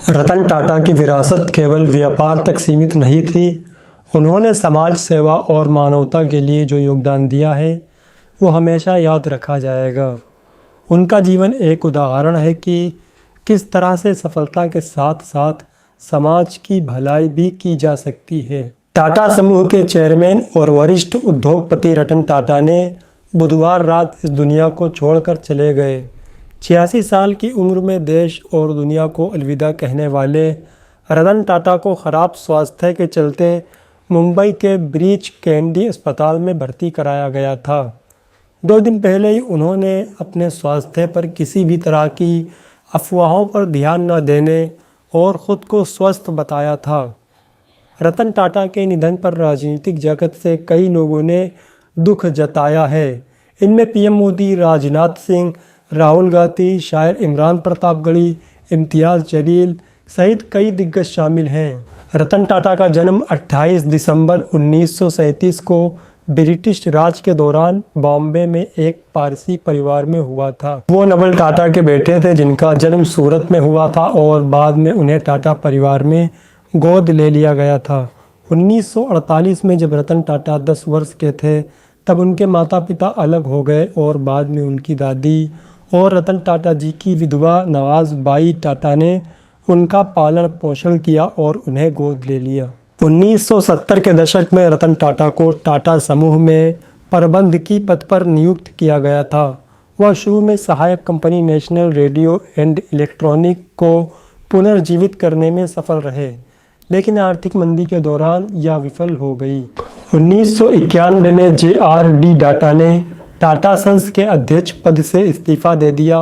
रतन टाटा की विरासत केवल व्यापार तक सीमित नहीं थी। उन्होंने समाज सेवा और मानवता के लिए जो योगदान दिया है वो हमेशा याद रखा जाएगा। उनका जीवन एक उदाहरण है कि किस तरह से सफलता के साथ साथ समाज की भलाई भी की जा सकती है। टाटा समूह के चेयरमैन और वरिष्ठ उद्योगपति रतन टाटा ने बुधवार रात इस दुनिया को छोड़कर चले गए। 86 साल की उम्र में देश और दुनिया को अलविदा कहने वाले रतन टाटा को खराब स्वास्थ्य के चलते मुंबई के ब्रीच कैंडी अस्पताल में भर्ती कराया गया था। 2 दिन पहले ही उन्होंने अपने स्वास्थ्य पर किसी भी तरह की अफवाहों पर ध्यान न देने और ख़ुद को स्वस्थ बताया था। रतन टाटा के निधन पर राजनीतिक जगत से कई लोगों ने दुख जताया है। इनमें पीएम मोदी, राजनाथ सिंह, राहुल गांधी, शायर इमरान प्रतापगढ़ी, इम्तियाज़ जलील सहित कई दिग्गज शामिल हैं। रतन टाटा का जन्म 28 दिसंबर 1937 को ब्रिटिश राज के दौरान बॉम्बे में एक पारसी परिवार में हुआ था। वो नवल टाटा के बेटे थे जिनका जन्म सूरत में हुआ था और बाद में उन्हें टाटा परिवार में गोद ले लिया गया था। 1948 में जब रतन टाटा 10 वर्ष के थे तब उनके माता पिता अलग हो गए और बाद में उनकी दादी और रतन टाटा जी की विधवा नवाज बाई टाटा ने उनका पालन पोषण किया और उन्हें गोद ले लिया। 1970 के दशक में रतन टाटा को टाटा समूह में प्रबंधकीय पद पर नियुक्त किया गया था। वह शुरू में सहायक company national radio and electronic को पुनर्जीवित करने में सफल रहे, लेकिन आर्थिक मंदी के दौरान यह विफल हो गई। 1991 में जे.आर.डी. टाटा ने टाटा सन्स के अध्यक्ष पद से इस्तीफा दे दिया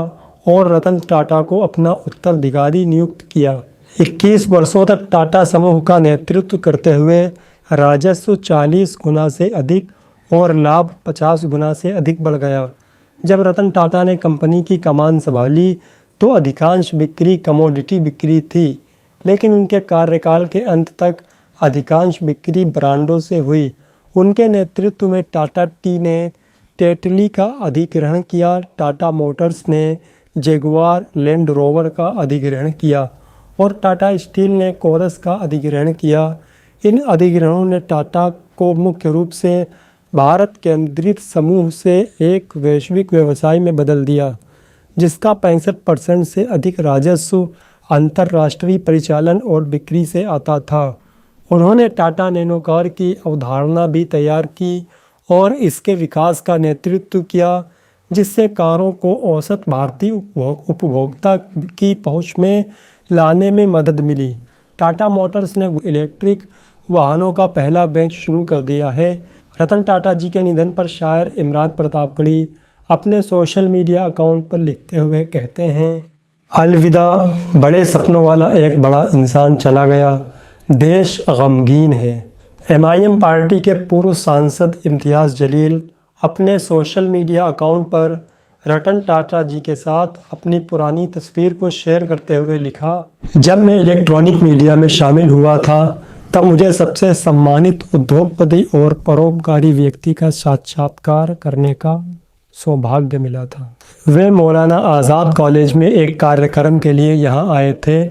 और रतन टाटा को अपना उत्तराधिकारी नियुक्त किया। 21 वर्षों तक टाटा समूह का नेतृत्व करते हुए राजस्व 40 गुना से अधिक और लाभ 50 गुना से अधिक बढ़ गया। जब रतन टाटा ने कंपनी की कमान संभाली तो अधिकांश बिक्री कमोडिटी बिक्री थी, लेकिन उनके कार्यकाल के अंत तक अधिकांश बिक्री ब्रांडों से हुई। उनके नेतृत्व में टाटा टी ने टेटली का अधिग्रहण किया, टाटा मोटर्स ने जगुआर लैंड रोवर का अधिग्रहण किया और टाटा स्टील ने कोरस का अधिग्रहण किया। इन अधिग्रहणों ने टाटा को मुख्य रूप से भारत केंद्रित समूह से एक वैश्विक व्यवसाय में बदल दिया, जिसका 65% से अधिक राजस्व अंतर्राष्ट्रीय परिचालन और बिक्री से आता था। उन्होंने टाटा नैनो कार की अवधारणा भी तैयार की और इसके विकास का नेतृत्व किया, जिससे कारों को औसत भारतीय उपभोक्ता की पहुंच में लाने में मदद मिली। टाटा मोटर्स ने इलेक्ट्रिक वाहनों का पहला बैच शुरू कर दिया है। रतन टाटा जी के निधन पर शायर इमरान प्रतापगढ़ी अपने सोशल मीडिया अकाउंट पर लिखते हुए कहते हैं, अलविदा, बड़े सपनों वाला एक बड़ा इंसान चला गया, देश गमगीन है। एमआईएम पार्टी के पूर्व सांसद इम्तियाज़ जलील अपने सोशल मीडिया अकाउंट पर रतन टाटा जी के साथ अपनी पुरानी तस्वीर को शेयर करते हुए लिखा, जब मैं इलेक्ट्रॉनिक मीडिया में शामिल हुआ था तब मुझे सबसे सम्मानित उद्योगपति और परोपकारी व्यक्ति का साक्षात्कार करने का सौभाग्य मिला था। वे मौलाना आज़ाद कॉलेज में एक कार्यक्रम के लिए यहाँ आए थे।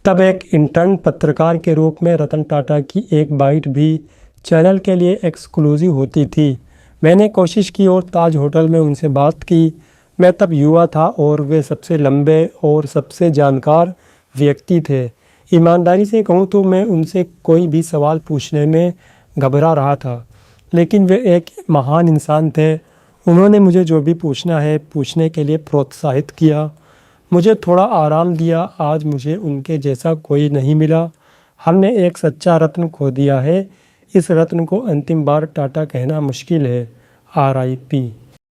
तब एक इंटर्न पत्रकार के रूप में रतन टाटा की एक बाइट भी चैनल के लिए एक्सक्लूसिव होती थी। मैंने कोशिश की और ताज होटल में उनसे बात की। मैं तब युवा था और वे सबसे लंबे और सबसे जानकार व्यक्ति थे। ईमानदारी से कहूँ तो मैं उनसे कोई भी सवाल पूछने में घबरा रहा था, लेकिन वे एक महान इंसान थे। उन्होंने मुझे जो भी पूछना है पूछने के लिए प्रोत्साहित किया, मुझे थोड़ा आराम दिया। आज मुझे उनके जैसा कोई नहीं मिला। हमने एक सच्चा रत्न खो दिया है। इस रत्न को अंतिम बार टाटा कहना मुश्किल है। RIP।